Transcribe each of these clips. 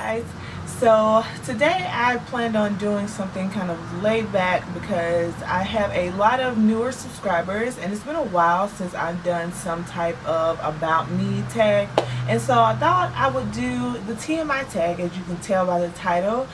guys. So today I planned on doing something kind of laid back because I have a lot of newer subscribers and it's been a while since I've done some type of about me tag, and so I thought I would do the TMI tag, as you can tell by the title,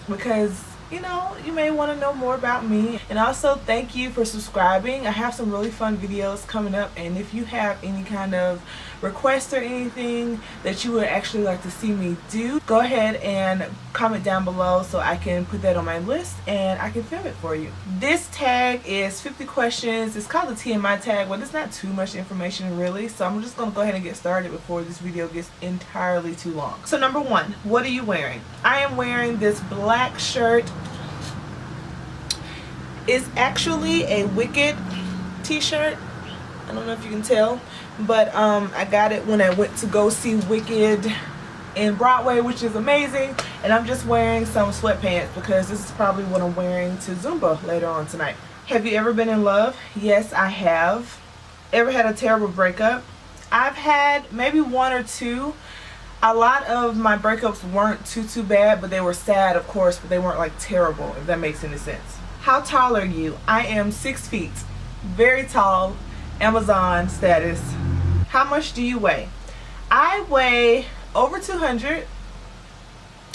because you know, you may want to know more about me. And also thank you for subscribing. I have some really fun videos coming up, and if you have any kind of requests or anything that you would actually like to see me do, go ahead and comment down below so I can put that on my list and I can film it for you. This tag is 50 questions. It's called the TMI tag, but it's not too much information really, so I'm just going to go ahead and get started before this video gets entirely too long. So number one, what are you wearing? I am wearing this black shirt. It's actually a Wicked t-shirt. I don't know if you can tell, but I got it when I went to go see Wicked in Broadway, which is amazing. And I'm just wearing some sweatpants because this is probably what I'm wearing to Zumba later on tonight. Have you ever been in love? Yes, I have. Ever had a terrible breakup? I've had maybe one or two. A lot of my breakups weren't too bad, but they were sad, of course, but they weren't like terrible, if that makes any sense. How tall are you? I am 6 feet. Very tall. Amazon status. How much do you weigh? I weigh over 200.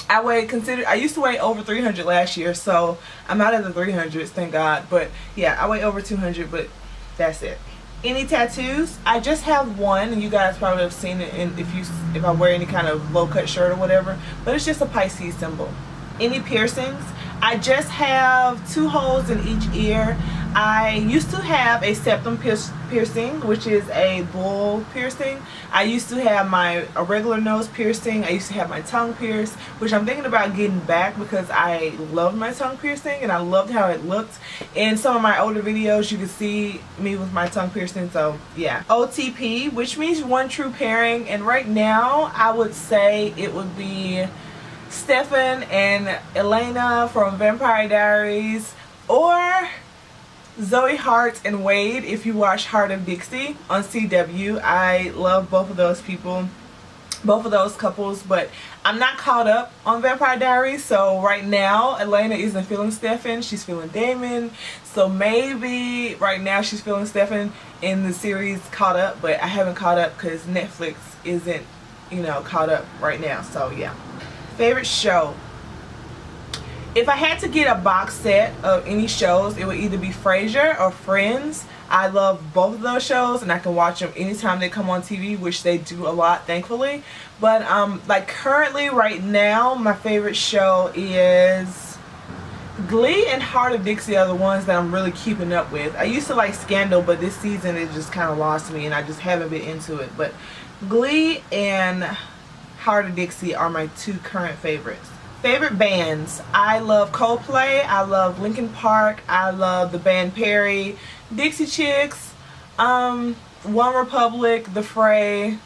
I used to weigh over 300 last year, so I'm out of the 300s, thank God. But yeah, I weigh over 200, but that's it. Any tattoos? I just have one, and you guys probably have seen it if I wear any kind of low-cut shirt or whatever, but it's just a Pisces symbol. Any piercings? I just have 2 holes in each ear. I used to have a septum piercing, which is a bull piercing. I used to have a regular nose piercing. I used to have my tongue pierced, which I'm thinking about getting back because I loved my tongue piercing and I loved how it looked. In some of my older videos, you can see me with my tongue piercing, so yeah. OTP, which means one true pairing, and right now I would say it would be Stefan and Elena from Vampire Diaries, or Zoe Hart and Wade if you watch Heart of Dixie on CW. I love both of those people, both of those couples, but I'm not caught up on Vampire Diaries, so right now Elena isn't feeling Stefan, she's feeling Damon, so maybe right now she's feeling Stefan in the series Caught Up, but I haven't caught up because Netflix isn't, you know, caught up right now, so yeah. Favorite show? If I had to get a box set of any shows, it would either be Frasier or Friends. I love both of those shows and I can watch them anytime they come on TV, which they do a lot, thankfully. But like currently right now, my favorite show is Glee and Heart of Dixie are the ones that I'm really keeping up with. I used to like Scandal, but this season it just kind of lost me and I just haven't been into it. But Glee and Heart of Dixie are my 2 current favorites. Favorite bands? I love Coldplay, I love Linkin Park, I love the band Perry, Dixie Chicks, One Republic, The Fray.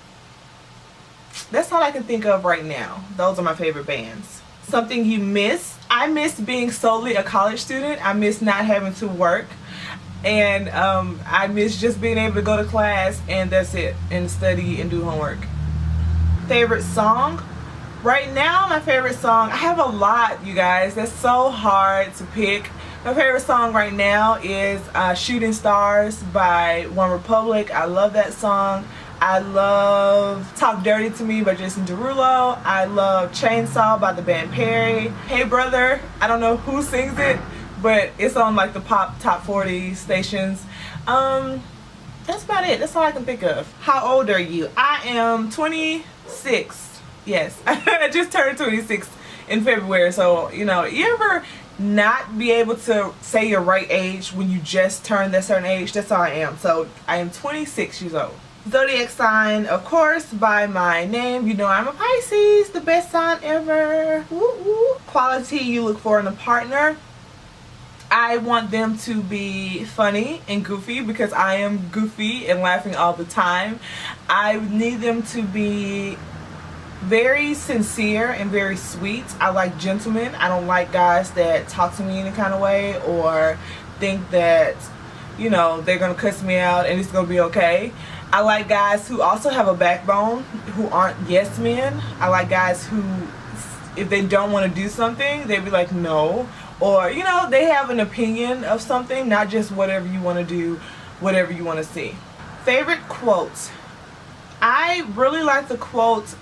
That's all I can think of right now. Those are my favorite bands. Something you miss? I miss being solely a college student. I miss not having to work, and I miss just being able to go to class and that's it, and study and do homework. Favorite song? Right now, my favorite song, I have a lot, you guys. That's so hard to pick. My favorite song right now is Shooting Stars by One Republic. I love that song. I love Talk Dirty to Me by Jason Derulo. I love Chainsaw by the band Perry. Hey Brother, I don't know who sings it, but it's on like the pop top 40 stations. That's about it. That's all I can think of. How old are you? I am 26. Yes, I just turned 26 in February, so you know, you ever not be able to say your right age when you just turned that certain age? That's how I am. So I am 26 years old. Zodiac sign, of course, by my name, you know I'm a Pisces, the best sign ever. Woo woo. Quality you look for in a partner? I want them to be funny and goofy because I am goofy and laughing all the time. I need them to be very sincere and very sweet. I like gentlemen. I don't like guys that talk to me any kind of way or think that, you know, they're gonna cuss me out and it's gonna be okay. I like guys who also have a backbone, who aren't yes men. I like guys who if they don't want to do something, they'd be like, no. Or, you know, they have an opinion of something, not just whatever you want to do, whatever you want to see. Favorite quotes. I really like the quote,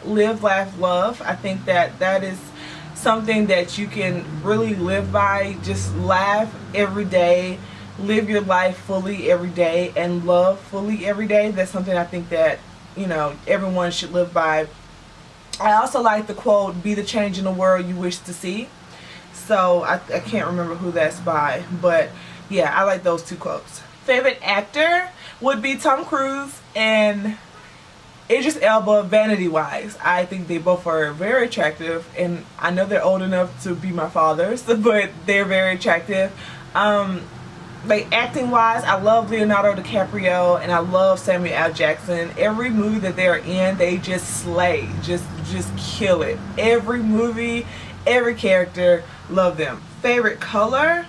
live, laugh, love. I think that is something that you can really live by. Just laugh every day, live your life fully every day, and love fully every day. That's something I think that, you know, everyone should live by. I also like the quote, be the change in the world you wish to see. So I can't remember who that's by, but yeah, I like those two quotes. Favorite actor would be Tom Cruise and Idris Elba. Vanity wise, I think they both are very attractive, and I know they're old enough to be my fathers, but they're very attractive. Like acting wise, I love Leonardo DiCaprio and I love Samuel L. Jackson. Every movie that they're in, they just slay, just kill it. Every movie, every character, love them. Favorite color,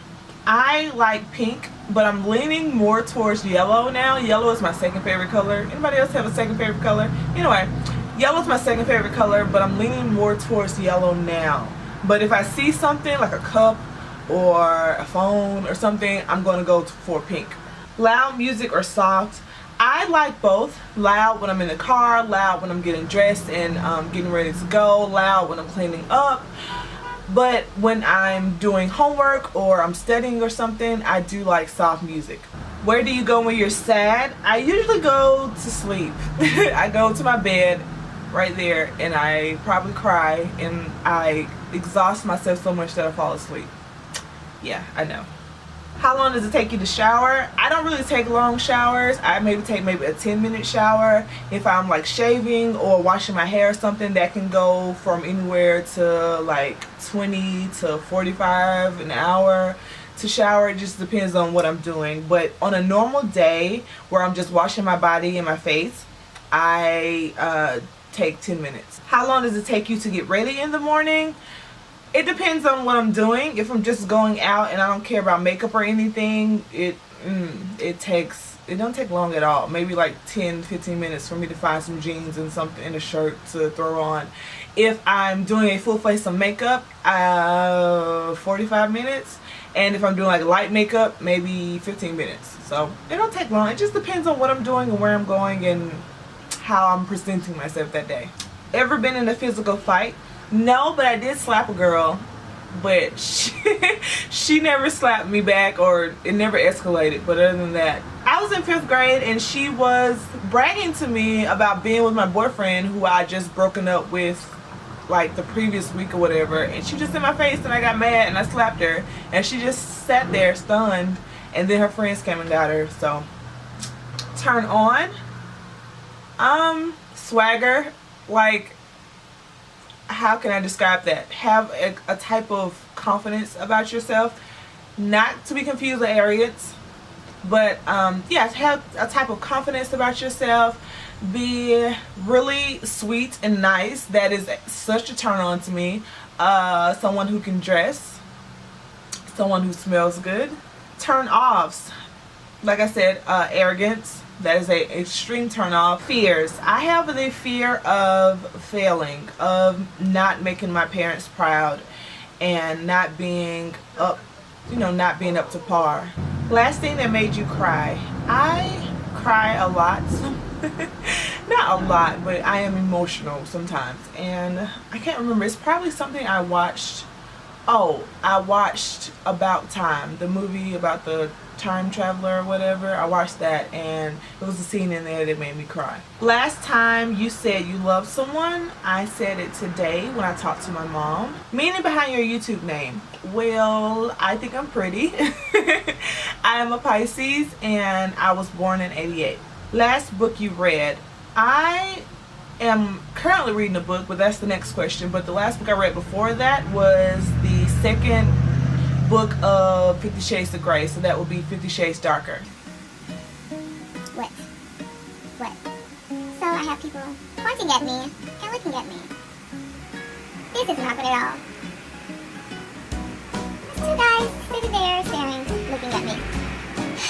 I like pink, but I'm leaning more towards yellow now. Yellow is my second favorite color. Anybody else have a second favorite color? Anyway, yellow is my second favorite color, but I'm leaning more towards yellow now. But if I see something like a cup or a phone or something, I'm going to go for pink. Loud music or soft, I like both. Loud when I'm in the car, loud when I'm getting dressed and getting ready to go, loud when I'm cleaning up. But when I'm doing homework or I'm studying or something, I do like soft music. Where do you go when you're sad? I usually go to sleep. I go to my bed right there and I probably cry and I exhaust myself so much that I fall asleep. Yeah, I know. How long does it take you to shower? I don't really take long showers. I take maybe a 10-minute shower. If I'm like shaving or washing my hair or something, that can go from anywhere to like 20 to 45 an hour to shower. It just depends on what I'm doing. But on a normal day where I'm just washing my body and my face, I take 10 minutes. How long does it take you to get ready in the morning? It depends on what I'm doing. If I'm just going out and I don't care about makeup or anything, it don't take long at all. Maybe like 10-15 minutes for me to find some jeans and something and a shirt to throw on. If I'm doing a full face of makeup, 45 minutes. And if I'm doing like light makeup, maybe 15 minutes. So it don't take long. It just depends on what I'm doing and where I'm going and how I'm presenting myself that day. Ever been in a physical fight? No, but I did slap a girl, but she never slapped me back, or it never escalated. But other than that, I was in 5th grade and she was bragging to me about being with my boyfriend who I just broken up with like the previous week or whatever, and she just in my face and I got mad and I slapped her and she just sat there stunned, and then her friends came and got her. So turn on, swagger, like, how can I describe that? Have a type of confidence about yourself, not to be confused with arrogance, but yeah, have a type of confidence about yourself. Be really sweet and nice. That is such a turn on to me. Someone who can dress, someone who smells good. Turn offs, like I said, arrogance. That is a extreme turn off. Fears. I have the fear of failing, of not making my parents proud, and not being up, not being up to par. Last thing that made you cry. I cry a lot. Not a lot, but I am emotional sometimes. And I can't remember. It's probably something I watched. Oh, I watched About Time, the movie about the time traveler or whatever. I watched that and there was a scene in there that made me cry. Last time you said you loved someone, I said it today when I talked to my mom. Meaning behind your YouTube name. Well, I think I'm pretty. I am a Pisces and I was born in '88. Last book you read. I am currently reading a book, but that's the next question. But the last book I read before that was the second book of 50 Shades of Grey, so that would be 50 Shades Darker. What? So I have people pointing at me and looking at me. This isn't awkward at all. There's 2 guys sitting there staring, looking at me.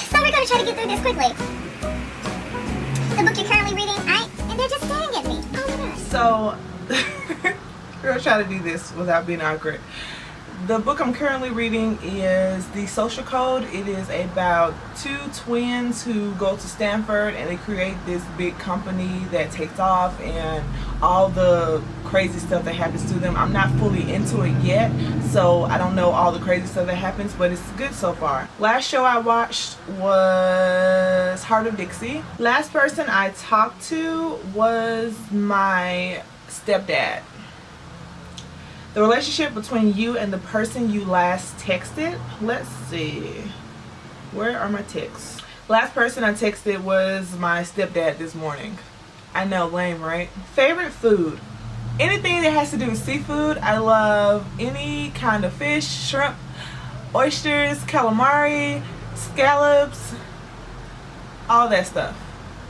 So we're going to try to get through this quickly. The book you're currently reading, and they're just staring at me. Oh my gosh. So, gonna try to do this without being awkward. The book I'm currently reading is The Social Code. It is about two twins who go to Stanford and they create this big company that takes off and all the crazy stuff that happens to them. I'm not fully into it yet, so I don't know all the crazy stuff that happens, but it's good so far. Last show I watched was Heart of Dixie. Last person I talked to was my stepdad. The relationship between you and the person you last texted. Let's see. Where are my texts? Last person I texted was my stepdad this morning. I know, lame, right? Favorite food. Anything that has to do with seafood. I love any kind of fish, shrimp, oysters, calamari, scallops, all that stuff.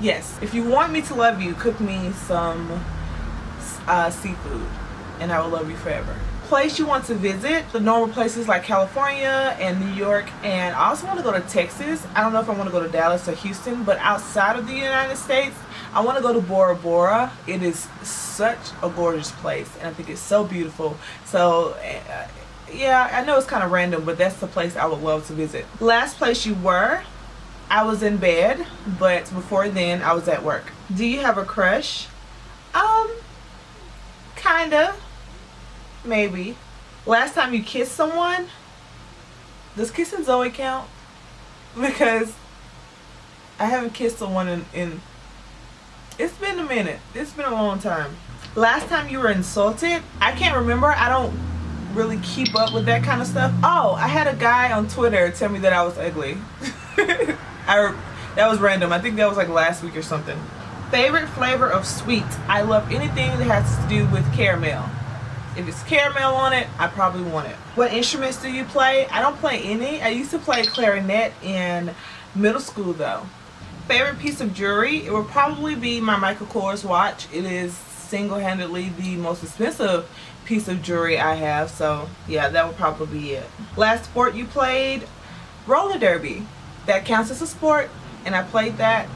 Yes. If you want me to love you, cook me some seafood. And I will love you forever. Place you want to visit. The normal places like California and New York, and I also want to go to Texas. I don't know if I want to go to Dallas or Houston, but outside of the United States, I want to go to Bora Bora. It is such a gorgeous place, and I think it's so beautiful. So yeah, I know it's kind of random, but that's the place I would love to visit. Last place you were. I was in bed, but before then I was at work. Do you have a crush? Kinda. Maybe. Last time you kissed someone? Does kissing Zoe count? Because I haven't kissed someone in it's been a minute. It's been a long time. Last time you were insulted? I can't remember. I don't really keep up with that kind of stuff. Oh, I had a guy on Twitter tell me that I was ugly. That was random. I think that was like last week or something. Favorite flavor of sweets. I love anything that has to do with caramel. If it's caramel on it, I probably want it. What instruments do you play? I don't play any. I used to play clarinet in middle school though. Favorite piece of jewelry? It would probably be my Michael Kors watch. It is single-handedly the most expensive piece of jewelry I have. So yeah, that would probably be it. Last sport you played? Roller derby. That counts as a sport, and I played that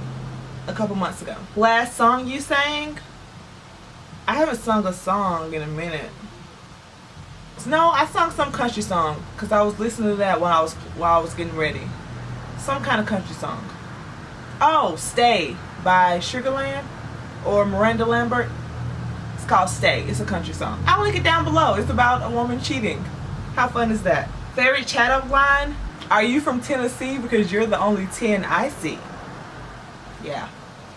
a couple months ago. Last song you sang? I haven't sung a song in a minute. No, I sung some country song because I was listening to that while I was getting ready. Some kind of country song. Oh, Stay by Sugarland or Miranda Lambert. It's called Stay. It's a country song. I'll link it down below. It's about a woman cheating. How fun is that? Favorite chat up line? Are you from Tennessee? Because you're the only 10 I see. Yeah,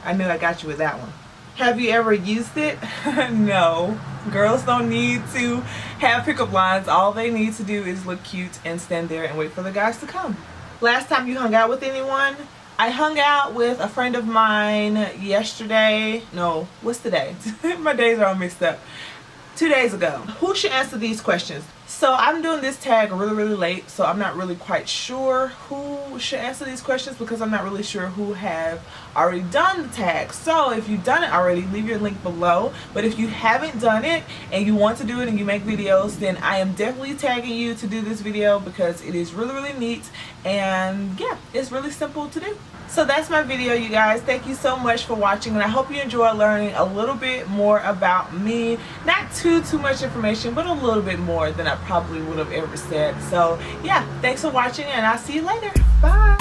I knew I got you with that one. Have you ever used it? No. Girls don't need to have pickup lines. All they need to do is look cute and stand there and wait for the guys to come. Last time you hung out with anyone? I hung out with a friend of mine yesterday. No, what's today? My days are all mixed up. 2 days ago. Who should answer these questions? So I'm doing this tag really late, so I'm not really quite sure who should answer these questions because I'm not really sure who have already done the tag. So if you've done it already, leave your link below. But if you haven't done it and you want to do it and you make videos, then I am definitely tagging you to do this video because it is really neat, and yeah, it's really simple to do. So that's my video, you guys. Thank you so much for watching, and I hope you enjoy learning a little bit more about me. Not too much information, but a little bit more than I probably would have ever said. So yeah, thanks for watching, and I'll see you later. Bye.